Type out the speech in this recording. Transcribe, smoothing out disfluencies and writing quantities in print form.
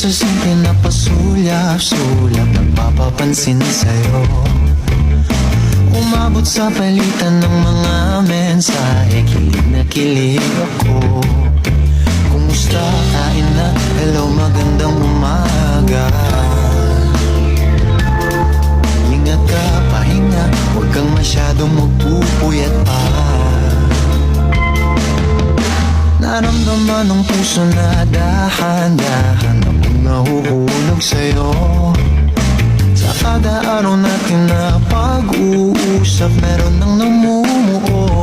sa simple na pasulyap-sulyap, nagpapapansin sa'yo. Umabot sa palitan ng mga mensahe, kilig na kilig ako. Kumusta, kain na, hello, magandang umaga. Ingat ka, pahinga, huwag kang masyadong magpupuyat pa. Naramdaman ng puso na dahan-dahan akong nahuhulog sa'yo. Sa kada araw natin na pag-uusap, meron nang namumuo.